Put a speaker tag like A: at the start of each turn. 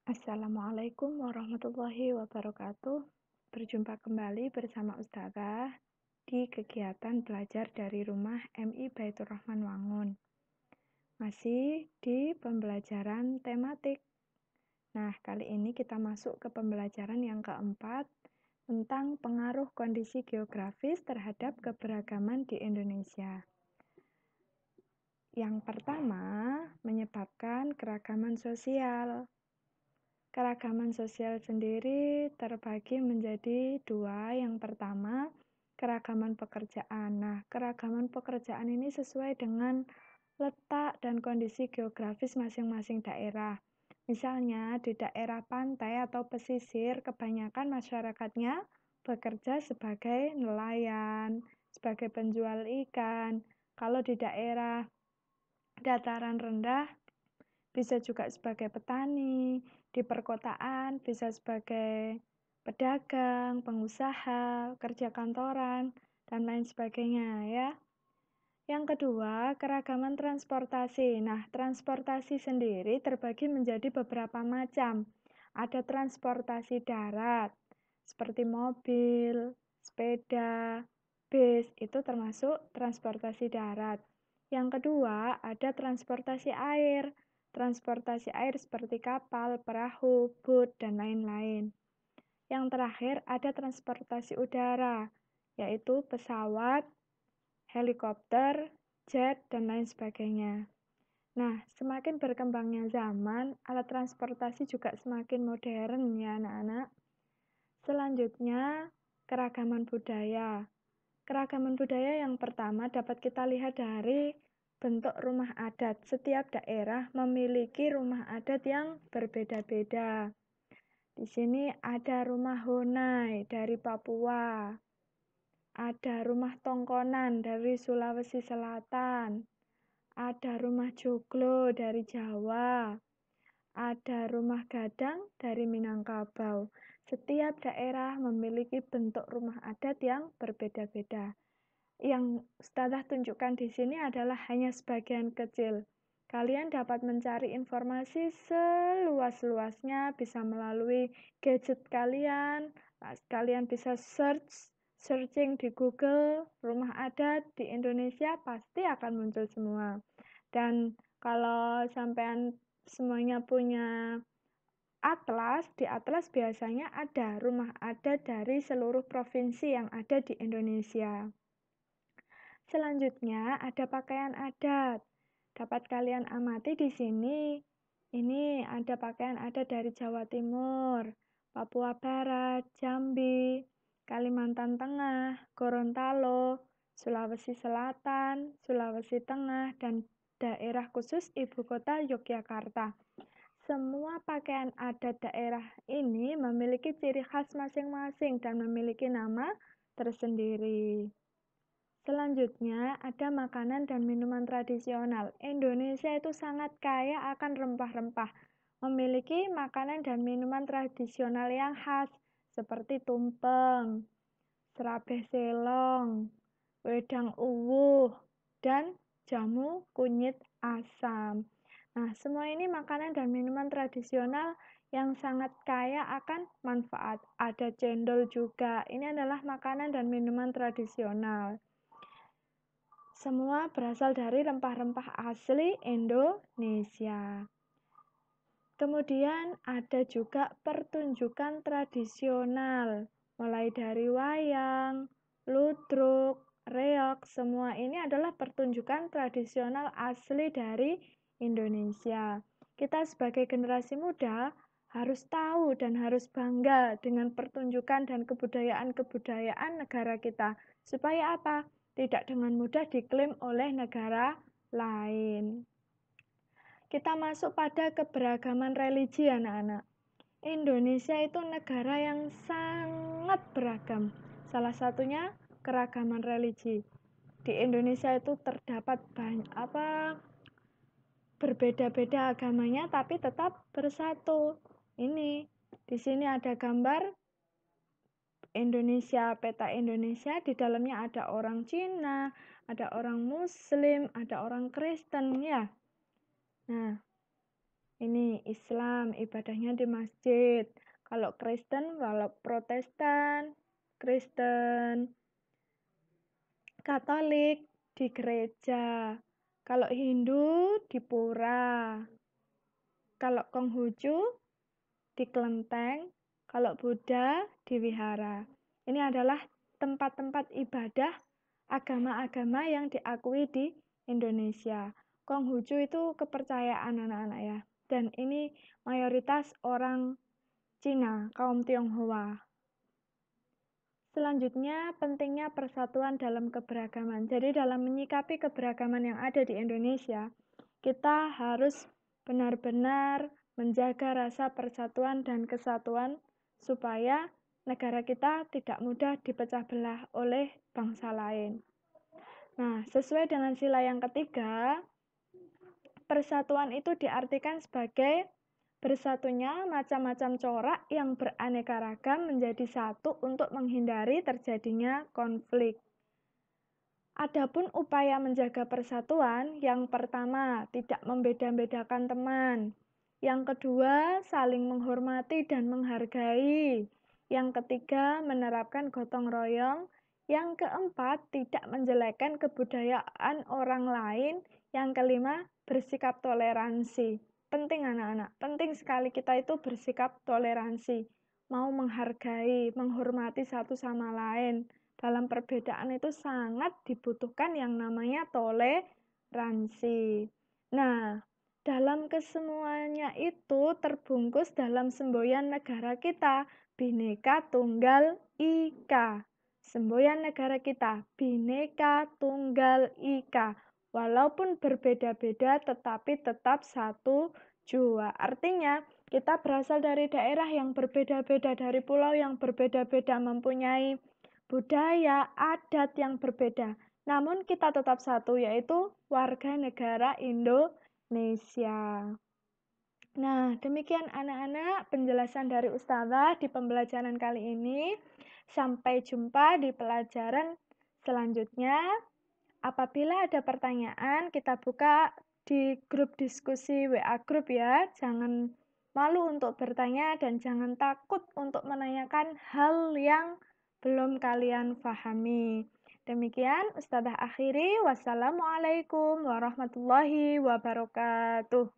A: Assalamualaikum warahmatullahi wabarakatuh. Berjumpa kembali bersama Ustazah di kegiatan belajar dari rumah MI Baitur Rahman Wangun. Masih di pembelajaran tematik. Nah, kali ini kita masuk ke pembelajaran yang keempat tentang pengaruh kondisi geografis terhadap keberagaman di Indonesia. Yang pertama, menyebabkan keragaman sosial. Keragaman sosial sendiri terbagi menjadi dua. Yang pertama, keragaman pekerjaan. Nah, keragaman pekerjaan ini sesuai dengan letak dan kondisi geografis masing-masing daerah. Misalnya, di daerah pantai atau pesisir, kebanyakan masyarakatnya bekerja sebagai nelayan, sebagai penjual ikan. Kalau di daerah dataran rendah, bisa juga sebagai petani, di perkotaan bisa sebagai pedagang, pengusaha, kerja kantoran, dan lain sebagainya ya. Yang kedua, keragaman transportasi. Nah, transportasi sendiri terbagi menjadi beberapa macam. Ada transportasi darat, seperti mobil, sepeda, bis, itu termasuk transportasi darat. Yang kedua, ada transportasi air. Transportasi air seperti kapal, perahu, bot, dan lain-lain. Yang terakhir, ada transportasi udara, yaitu pesawat, helikopter, jet, dan lain sebagainya. Nah, semakin berkembangnya zaman, alat transportasi juga semakin modern ya anak-anak. Selanjutnya, keragaman budaya. Keragaman budaya yang pertama dapat kita lihat dari bentuk rumah adat. Setiap daerah memiliki rumah adat yang berbeda-beda. Di sini ada rumah Honai dari Papua. Ada rumah Tongkonan dari Sulawesi Selatan. Ada rumah Joglo dari Jawa. Ada rumah Gadang dari Minangkabau. Setiap daerah memiliki bentuk rumah adat yang berbeda-beda. Yang Ustazah tunjukkan di sini adalah hanya sebagian kecil. Kalian dapat mencari informasi seluas-luasnya, bisa melalui gadget kalian. Kalian bisa searching di Google, rumah adat di Indonesia pasti akan muncul semua. Dan kalau sampean semuanya punya atlas, di atlas biasanya ada rumah adat dari seluruh provinsi yang ada di Indonesia. Selanjutnya ada pakaian adat. Dapat kalian amati di sini. Ini ada pakaian adat dari Jawa Timur, Papua Barat, Jambi, Kalimantan Tengah, Gorontalo, Sulawesi Selatan, Sulawesi Tengah, dan daerah khusus Ibu Kota Yogyakarta. Semua pakaian adat daerah ini memiliki ciri khas masing-masing dan memiliki nama tersendiri. Selanjutnya, ada makanan dan minuman tradisional. Indonesia itu sangat kaya akan rempah-rempah. Memiliki makanan dan minuman tradisional yang khas, seperti tumpeng, serabeh selong, wedang uwuh, dan jamu kunyit asam. Nah, semua ini makanan dan minuman tradisional yang sangat kaya akan manfaat. Ada cendol juga. Ini adalah makanan dan minuman tradisional. Semua berasal dari rempah-rempah asli Indonesia. Kemudian ada juga pertunjukan tradisional, mulai dari wayang, ludruk, reog, semua ini adalah pertunjukan tradisional asli dari Indonesia. Kita sebagai generasi muda harus tahu dan harus bangga dengan pertunjukan dan kebudayaan-kebudayaan negara kita. Supaya apa? Tidak dengan mudah diklaim oleh negara lain. Kita masuk pada keberagaman religi anak-anak. Indonesia itu negara yang sangat beragam. Salah satunya keragaman religi. Di Indonesia itu terdapat berbeda-beda agamanya tapi tetap bersatu. Ini di sini ada gambar Indonesia, peta Indonesia, di dalamnya ada orang Cina, ada orang Muslim, ada orang Kristen ya. Nah, Ini Islam, ibadahnya di masjid. Kalau Kristen, kalau Protestan, Kristen, Katolik di gereja. Kalau Hindu di pura. Kalau Konghucu di kelenteng. Kalau Buddha di wihara. Ini adalah tempat-tempat ibadah agama-agama yang diakui di Indonesia. Konghucu itu kepercayaan anak-anak ya. Dan ini mayoritas orang Cina, kaum Tionghoa. Selanjutnya, pentingnya persatuan dalam keberagaman. Jadi dalam menyikapi keberagaman yang ada di Indonesia, kita harus benar-benar menjaga rasa persatuan dan kesatuan supaya negara kita tidak mudah dipecah belah oleh bangsa lain. Nah, sesuai dengan sila yang ketiga, persatuan itu diartikan sebagai bersatunya macam-macam corak yang beraneka ragam menjadi satu untuk menghindari terjadinya konflik. Adapun upaya menjaga persatuan, yang pertama, tidak membeda-bedakan teman. Yang kedua, saling menghormati dan menghargai. Yang ketiga, menerapkan gotong royong. Yang keempat, tidak menjelekkan kebudayaan orang lain. Yang kelima, bersikap toleransi. Penting anak-anak, penting sekali kita itu bersikap toleransi. Mau menghargai, menghormati satu sama lain. Dalam perbedaan itu sangat dibutuhkan yang namanya toleransi. Nah, dalam kesemuanya itu terbungkus dalam semboyan negara kita, Bhinneka Tunggal Ika. Semboyan negara kita, Bhinneka Tunggal Ika. Walaupun berbeda-beda tetapi tetap satu jua. Artinya, kita berasal dari daerah yang berbeda-beda, dari pulau yang berbeda-beda, mempunyai budaya, adat yang berbeda. Namun kita tetap satu, yaitu warga negara Indonesia. Nah, demikian anak-anak penjelasan dari Ustazah di pembelajaran kali ini. Sampai jumpa di pelajaran selanjutnya. Apabila ada pertanyaan, kita buka di grup diskusi WA grup ya. Jangan malu untuk bertanya dan jangan takut untuk menanyakan hal yang belum kalian pahami. Demikian Ustazah akhiri. Wassalamualaikum warahmatullahi wabarakatuh.